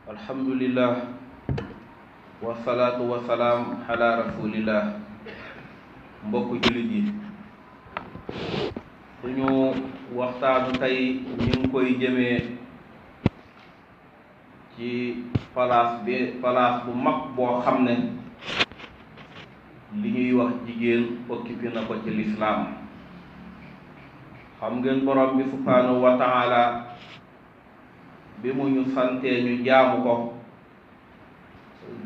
alhamdulillah wasalaatu wasalaam ala rasulillah. mbokk jullit yi, suñu waxtaanu tey ñu ngi koy jëmee ci palaas bu mag boo xam ne li ñuy wax jigéen occupé na ko ci lislaam. xam ngeen borom bi subhanahu wa taala bi mu ñu santee ñu jaamu ko,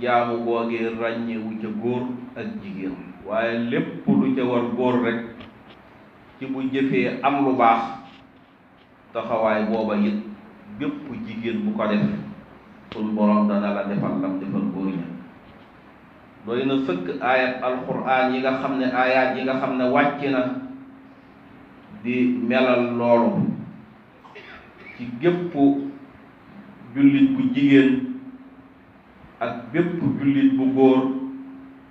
jaamu googee ràññewu ca góor ak jigéen, waaye lépp lu ca war góor rek ci bu jëfee am lu baax, taxawaay booba it bépp jigéen bu ko def suñ borom dana la defal lam defal góor ña. doy na sëkk ayat alquran yi nga xam ne ayat yi nga xam ne wàcc na di melal loolu ci gépp jullit bu jigéen ak bépp jullit bu góor,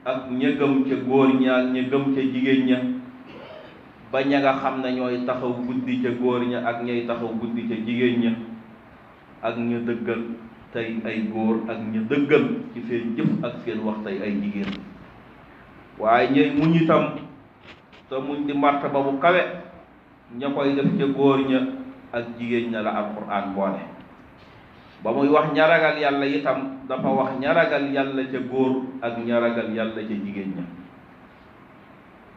ak ña gëm ca góor ña ak ña gëm ca jigéen ña, ba ña nga xam ne ñooy taxaw guddi ca góor ña ak ñay taxaw guddi ca jigéen ña, ak ñu dëggal tey ay góor ak ñu dëggal ci seen jëf ak seen wax tey ay jigéen. waaye ñay muñ itam te muñ di martaba bu kawe, ña koy def ca góor ña ak jigéen ña la alquran boole. ba muy wax ña ragal yàlla itam dafa wax ña ragal yàlla ca góor ak ña ragal yàlla ca jigéen ña.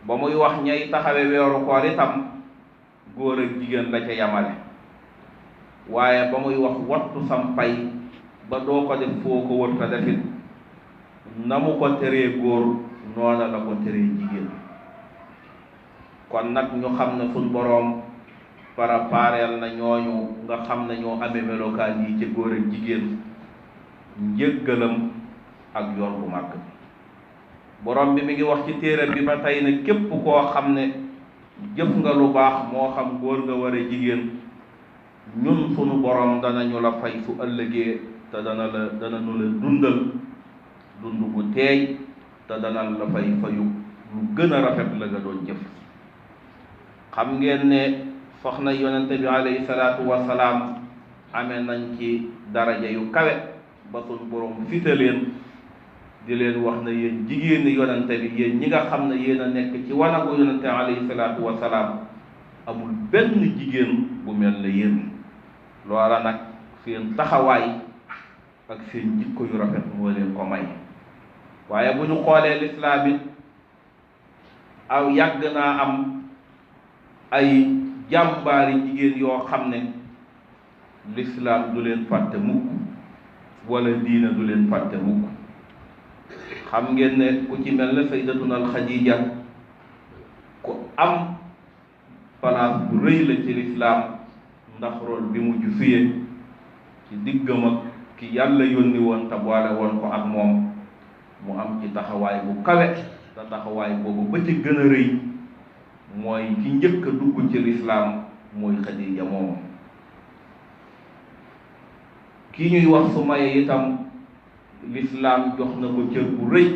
ba muy wax ñay taxawe weeru koor itam góor ak jigéen la ca yamale. waaye ba muy wax wattu sam pay ba doo ko def foo ko wër ta defit, na mu ko teree góor noona la ko teree jigéen. kon nag ñu xam ne suñ boroom parapareel na ñooñu nga xam ne ñoo amee melokaan yi ci góor ak jigéen njëggalam ak yoon bu màgg. borom bi mi ngi wax ci téere bi ba tey ne képp koo xam ne jëf nga lu baax, moo xam góor nga war a jigéen, ñun sunu borom danañu la fay su ëllëgee, te dana nu la dundal dund bu teey, te dana la fay fayu lu gën a rafet la nga doon jëf. xam ngeen ne soxna yonente bi alayhi salaatu wasalaam amee nañ ci daraja yu kawe ba suñ borom fite leen di leen wax na yéen jigéeni yonente bi, yéen ñi nga xam ne yéen a nekk ci wanagu yonente alayhi salaatu wasalaam, amul benn jigéen bu mel ne yéen. loola nag seen taxawaay ak seen jikko yu rafet moo leen ko may. waaye bu ñu xoolee lislaam it aw yàgg naa am ay jàmbaari jigéen yoo xam ne lislaam du leen fàtte mukk, wala diina du leen fàtte mukk. xam ngeen ne ku ci mel ne sayyidatuna Xadiija ku am place bu rëy la ci lislaam, ndax rôle bi mu jufiyee ci diggam ak ki yàlla yónni woon te boole woon ko ak moom, mu am ci taxawaay bu kawe. te taxawaay boobu ba ci gën a rëy mooy ki njëkk a dugg ci lislaam mooy Xadiija moomu. ki ñuy wax Sumaya itam lislaam jox na ko cër bu rëy,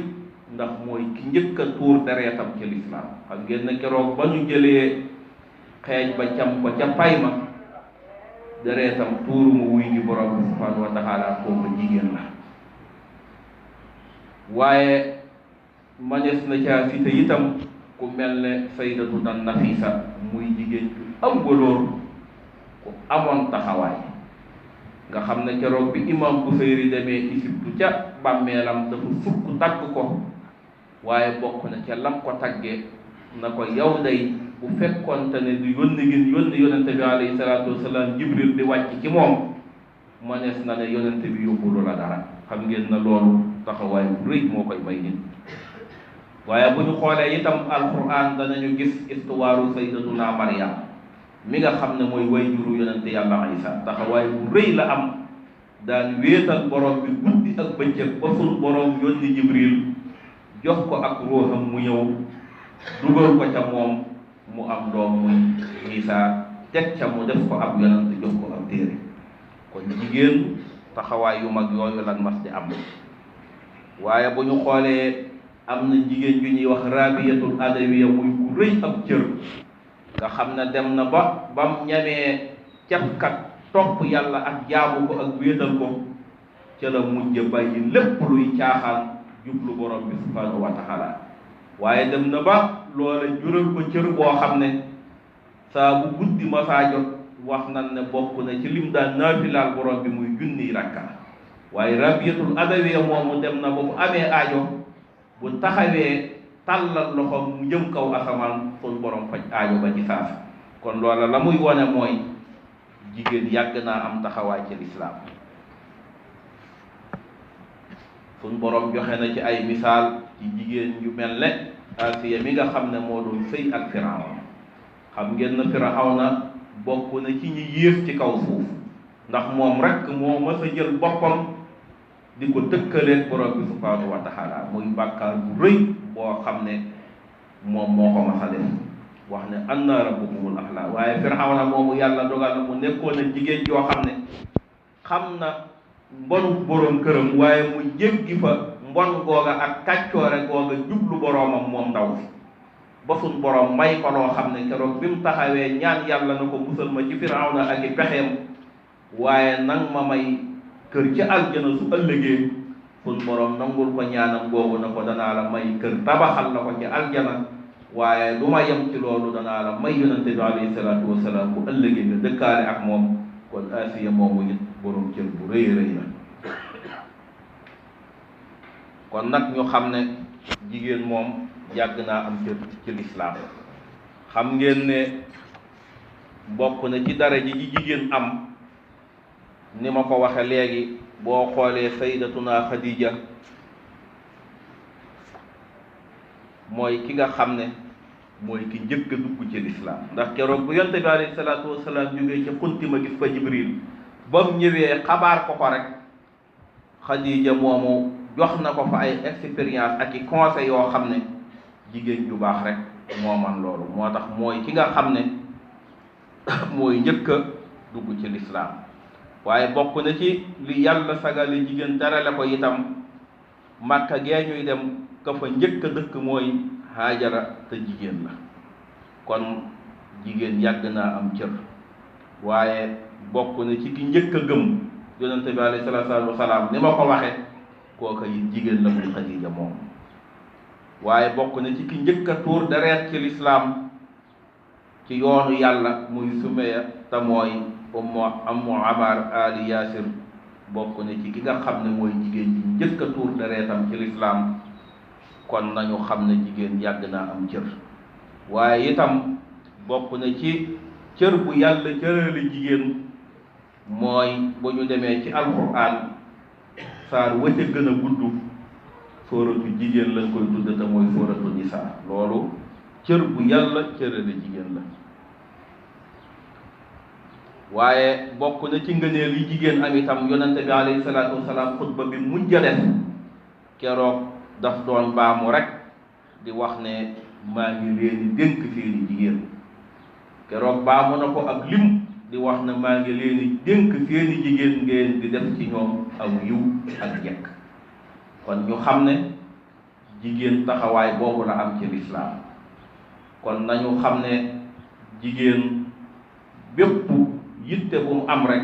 ndax mooy ki njëkk a tuur dereetam ci lislaam. xam ngeen ne keroog ba ñu jëlee xeej ba cam ko ca pay ma, dereetam tuuru mu wuy ji borom bi subhanahu wa taala, kooku jigéen la. waaye manees na caa cité itam ku mel ne sayyidatuna Nafisa, muy jigéen ju am valeur, ku amoon taxawaay. nga xam ne keroog bi imam Busayri demee Égypte ca bàmmeelam dafa sukk tagg ko, waaye bokk na ca lam ko tagge na ko yow day bu fekkoonte ne du yónni yonente bi alayhi salaatu wasalaam Jibril di wàcc ci moom, manees na ne yonente bi yóbbulu la dara. xam ngeen na loolu taxawaay bu rëy moo koy may nit. waaye bu ñu xoolee itam alquran danañu gis istuwaaru sayyidatuna Maryam mi nga xam ne mooy wayjuru yonente yàlla Isa. taxawaay bu rëy la am, daan wéetal borom bi guddi ak bëccëg ba sul borom yónni Jibril jox ko ak ruuxam mu ñëw dugal ko ca moom, mu am doom muy Isa, teg ca mu def ko ab yonent, jox ko ab téere. kon jigéen taxawaay yu mag yooyu lan mas di am. waaye bu ñu xoolee am na jigéen ju ñuy wax Rabiyatul Adawiya, muy ku rëy ab cër, nga xam ne dem na ba bam ñamee cafkat topp yàlla ak jaamu ko ak wéetal ko, ca la mujj bàyyi lépp luy caaxaan jublu borom bi subhanahu wa taala waaye dem na ba loola jural ko cër boo xam ne saa bu guddi ma saa jot wax nan ne bokk na ci lim daan naafilaal borom bi muy junniy rakka waaye rabiyatul adawiya moomu dem na ba bu amee aajo bu taxawee tàllal loxoom mu jëm kaw asamaan sun borom faj aajo ba ci saasa kon loola la muy wone mooy jigéen yàgg naa am taxawaay ci lislaam sun borom joxe na ci ay misaal ci jigéen yu mel ne Asiya mi nga xam ne moo doon sëy ak Firawna xam ngeen na Firawna bokk na ci ñi yées ci kaw suuf ndax moom rek moo mës a jël boppam di ko tëkkaleeg borom bi subhanahu wa taala muy bàkkaar bu rëy boo xam ne moom moo ko mas a def wax ne anna rabbukumul a'la waaye Firawna moomu yàlla dogal na mu nekkoon na jigéen joo xam ne xam na mbonu borom këram waaye mu jéggi fa mbon googa ak kàccoore googa jublu boroomam moom ndaw si ba suñ borom may ko loo xam ne keroog bi mu taxawee ñaan yàlla na ko musal ma ci Firawna ak i pexeem waaye nang ma may kër ci aljana su ëllëgee suñ borom nangul ko ñaanam googu na ko danaa la may kër tabaxal la ko ci aljana waaye du ma yem ci loolu danaa la may yonente bi alayhi salaatu wasalaam bu ëllëgee nga dëkkaale ak moom kon Asiya moomu it borom cër bu rëy rëy la kon nag ñu xam ne jigéen moom yàgg naa am cër ci lislaam xam ngeen ne bokk na ci daraja ji jigéen am ni ma ko waxe léegi boo xoolee sayyidatuna Khadija mooy ki nga xam ne mooy ki njëkk a dugg ci lislaam ndax keroog bu yonte bi alayhi salaatu wasalaam jógee ca xunti ma gis fa Jibril ba mu ñëwee xabaar ko ko rek Khadija moomu jox na ko fa ay expérience ak i conseil yoo xam ne jigéen ju baax rek moo man loolu moo tax mooy ki nga xam ne mooy njëkk a dugg ci lislaam waaye bokk na ci li yàlla sagale jigéen terale ko itam Makka gee ñuy dem ka fa njëkk a dëkk mooy Haajara te jigéen la kon jigéen yàgg naa am cër waaye bokk na ci ki njëkk a gëm yonente bi alayhi salaatu wasalaam ni ma ko waxe kooka it jigéen la muy Xadiija moom waaye bokk na ci ki njëkk a tuur deret ci lislaam ci yoonu yàlla muy Sumayya te mooy ummu Amar ali Yaasir bokk na ci ki nga xam ne mooy jigéen ji njëkk a tuur deretam ci lislaam kon nañu xam ne jigéen yàgg naa am cër waaye itam bokk na ci cër bu yàlla cërale jigéen mooy bu ñu demee ci alquran saar wa ca gën a gudd sóoratu jigéen lañ koy tudd te mooy sóoratu nisaa loolu cër bu yàlla cërale jigéen la waaye bokk na ci ngëneel yi jigéen am itam yonente bi alayhi salaatu wasalaam xutba bi mujj a def keroog daf doon baamu rek di wax ne maa ngi leen di dénk seeni jigéen keroog baamu na ko ak lim di wax ne maa ngi leen di dénk seeni jigéen ngeen di def ci ñoom aw yiw ak jekk kon ñu xam ne jigéen taxawaay boobu la am ci lislaam kon nañu xam ne jigéen bépp yitte bu mu am rek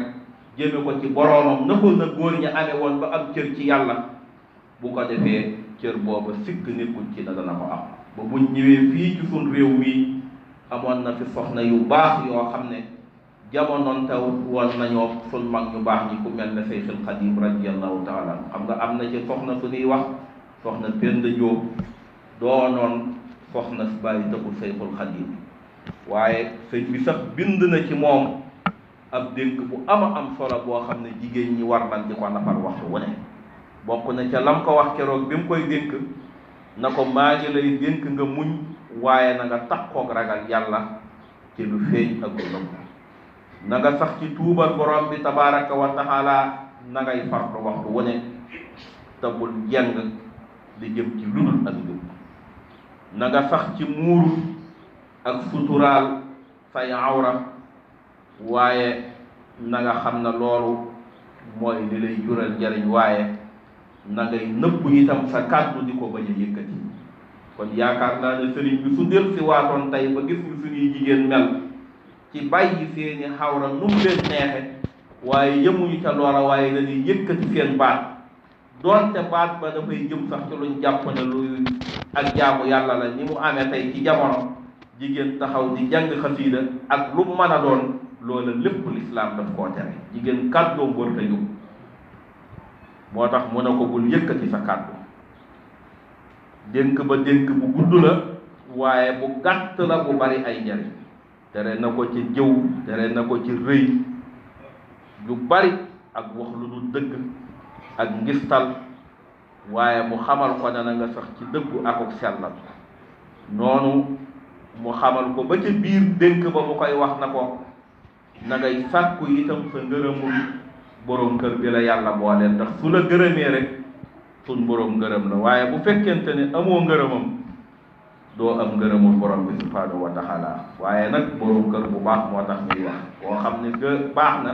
jëme ko ci boroomam na ko na góor ñi amee woon ba am cër ci yàlla bu ko defee cër booba sikk nekkul ci na dana ko am ba buñ ñëwee fii ci suñ réew mi amoon na fi soxna yu baax yoo xam ne jamonoon taw woon nañoo sun mag ñu baax ñi ku mel ne Seyxul Xadiim radiyallahu taala xam nga am na ci soxna su ñuy wax soxna Penda Jóob doonoon soxna si bàyyi tëkkul Seyxul Xadiim waaye sëñ bi sax bind na ci moom ab dénk bu ama am solo boo xam ne jigéen ñi war nañ di ko nafar waxtu wu ne bokk na ca lam ko wax keroog bi mu koy dénk na ko maa ngi lay dénk nga muñ waaye na nga takkoog ragal yàlla ci lu feeñ ak lu nëbb na nga sax ci tuubal borom bi tabaraka wa taala na ngay farlu waxtu wu ne te bul jeng di jëm ci ludul ak jub na nga sax ci muuru ak suturaal say awra waaye na nga xam ne loolu mooy li lay jural njariñ waaye na ngay nëbbu itam sa kàddu di ko bañ a yëkkati kon yaakaar naa ne sëriñ bi su del si waatoon tey ba gis ñu suñuy jigéen mel ci bàyyi seeni xawra nu mu leen neexe waaye yemuñu ca loola waaye dañuy yëkkati seen baat doonte baat ba dafay jëm sax ci luñ jàpp ne luy ak jaamu yàlla la ni mu amee tey ci jamono jigéen taxaw di jàng xasiida ak lu mën a doon loola lépp lislaam daf koo tere jigéen kàddoom wërta jóg moo tax mu ne ko bul yëkkati sa kàddu dénk ba dénk bu gudd la waaye bu gàtt la bu bari ay njariñ tere na ko ci jëw tere na ko ci rëy yu bari ak wax lu dul dëgg ak ngistal waaye mu xamal ko ne na nga sax ci dëggu ak ak sellal noonu mu xamal ko ba ca biir dénk ba mu koy wax na ko na ngay sàkku itam sa ngërëmul boroom kër bi la yàlla boole ndax su la gërëmee rek sun boroom ngërëm la waaye bu fekkente ne amoo ngërëmam doo am ngërëmul borom bi subhanahu wa taala waaye nag boroom kër bu baax moo tax ñuy wax boo xam ne baax na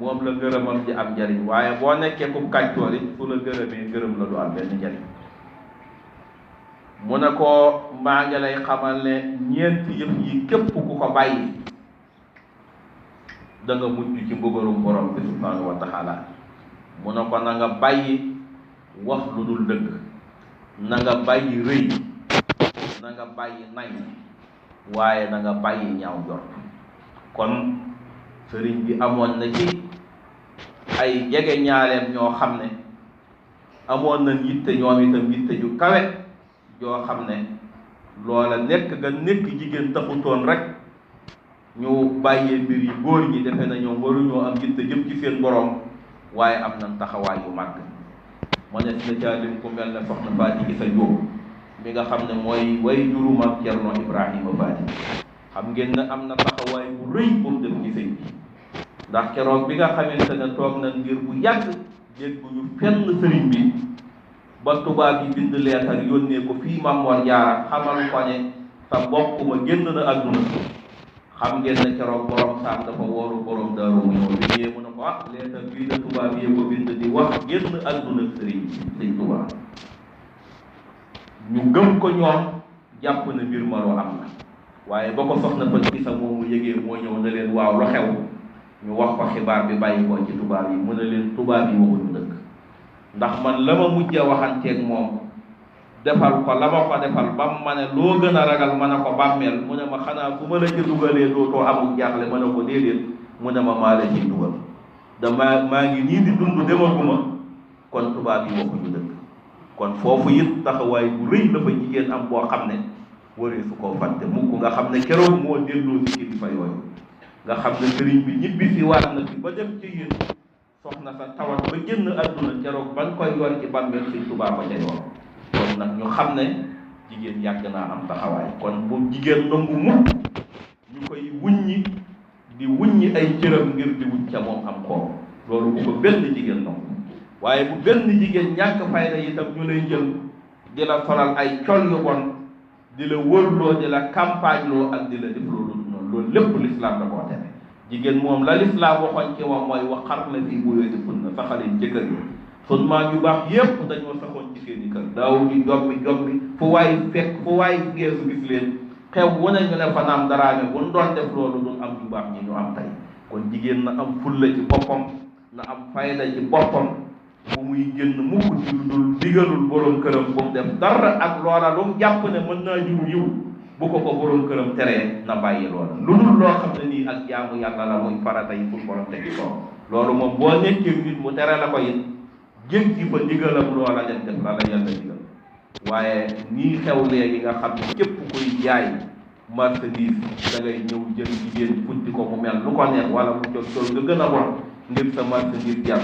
moom la ngërëmam di am njariñ waaye boo nekkee ku kàccoor it su la gërëmee ngërëm la du am benn njariñ mu ne ko maa ngi lay xamal ne ñeenti yëf yi képp ku ko bàyyi da nga mucc ci mbugalum borom bi subhanahu wa taala mu ne ko na nga bàyyi wax lu dul dëgg na nga bàyyi rëy na nga bàyyi nay waaye na nga bàyyi ñaaw jot kon sëriñ bi amoon na ci ay jege ñaaleem ñoo xam ne amoon na yitte ñoom itam yitte ju kawe joo xam ne loola nekk nga nekk jigéen taxutoon rek ñu bàyyee mbir yi góor ñi defe na ñoom waruñoo am yitte jëm ci seen borom waaye am na taxawaay yu màgg ma ne si na caalim ku mel ne soxna Faati Isa Jóob mi nga xam ne mooy way juru Maam Cerno Ibrahima Faati xam ngeen ne am na taxawaay bu rëy bu mu def ci sëñ bi ndax keroog bi nga xamante ne toog na ngir bu yàgg dégguñu fenn sëriñ bi ba tubaab yi bind leetar yónnee ko fii Maam Mor Jaara xamal ko ne sa mbokk ma génn na àdduna xam ngeen ne keroog borom saam dafa wóoru borom daaru mu ñëw bi ñëwee mu ne ko leetar bii la tubaab yi ko bind di wax génn àdduna sëriñ sëñ tubaab ñu gëm ko ñoom jàpp na mbir ma loo am na waaye ba ko soxna Faty Issa moomu yëgee moo ñëw na leen waaw lu xew ñu wax ko xibaar bi bàyyi ko ci tubaab yi mu ne leen tubaab yi waxuñu dëgg ndax man la ma mujjee waxanteeg moom defal ko la ma ko defal bam ma ne loo gën a ragal ma ne ko bàmmeel mu ne ma xanaa fu ma la ci dugalee dootoo amul jaaxle ma ne ko déedéet mu ne ma maa la ciy dugal maa ngi nii di dund demaguma kon tubaab yi waxuñu dëgg kon foofu it taxawaay bu rëy la fa jigéen am boo xam ne waree su koo fàtte mukk nga xam ne keroog moo delloo si kilifa yooyu nga xam ne sëriñ bi ñibbi si waat na fi ba dem ci yéen soxna sa tawat ba génn àdduna keroog ban koy yor ci bàmmeel Sëñ Tuubaa ba ca yoon kon nag ñu xam ne jigéen yàgg naa am taxawaay kon bu jigéen nangu mukk ñu koy wuññi di wuññi ay cëram ngir di wuñ ca moom am koom loolu bu ko benn jigéen nangu waaye bu benn jigéen ñàkk fayda itam ñu lay jël di la solal ay col yu bon di la wërloo di la campagne loo ak di la def loolu noonu loolu lépp l'islam da koo tere jigéen moom la l'islam waxoon ci moom mooy waqarna fii buyuutikunna saxaleen ci kër yi sun maam yu baax yépp dañoo saxoon ci seeni kër daaw ñu jommi fu waay fekk fu waay geesu gis leen xew wane ñu ne fa naam daraame bu ñu doon def loolu duñ am yu baax ñi ñu am tey kon jigéen na am fulla ci boppam na am fayda ci boppam bu muy génn mukk ci lu dul digalul borom këram bu mu def dara ak loola lu mu jàpp ne mën naa jur yiw bu ko ko borom këram teree na bàyyi loola lu dul loo xam ne nii ak jaamu yàlla la muy farata yi pour borom tegi ko loolu moom boo nekkee nit mu tere la ko it jéggi fa ndigalam loola dem def la la yàlla digal waaye nii xew léegi nga xam ne képp kuy jaay marchandise da ngay ñëw jël jigéen futti ko mu mel lu ko neex wala mu jot tool nga gën a bon ngir sa marchandise jar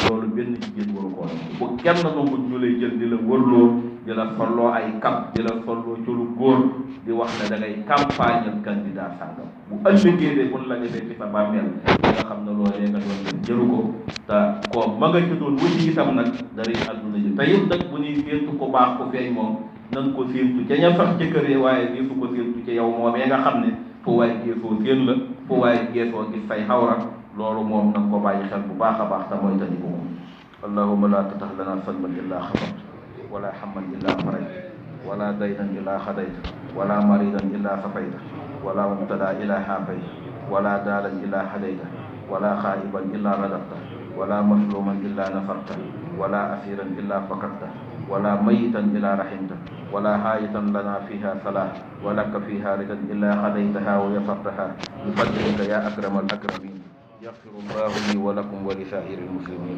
loolu benn jigéen waru koo def bu kenn nangu ñu lay jël di la wërloo di la solloo ay kap di la solloo colu góor di wax ne da ngay campagne al candidat sàngam bu ëllëgee de buñ la defee ci sa bàmmeel nga xam ne loolee nga doon def jëru ko te koo ma nga ci doon wuti itam nag dara adduna ji te it nag bu ñuy séentu ko baax ko feeñ moom nan ko séentu ca ña sax ci kër yi waaye nii su ko séentu ci yow moomee nga xam ne fu waay geesoo séen la fu waay geesoo gis say xawra loolu moom nag ko bàyyi xel bu baax a baax te mooy tani ko moom allahumma la tatah lana salban illa xafat wala hamman illa farajt wala daynan illa xadayt wala maridan illa safayta wala mubtada illa xaafayt wala daalan illa hadayta ولا خائبا إلا رددته ولا مظلوما إلا نصرته ولا أسيرا إلا فكرته ولا ميتا إلا رحمته ولا حاجة لنا فيها صلاح ولك فيها ردا إلا خذيتها ويسرتها بفضلك يا أكرم الأكرمين. يغفر الله لي ولكم ولسائر المسلمين.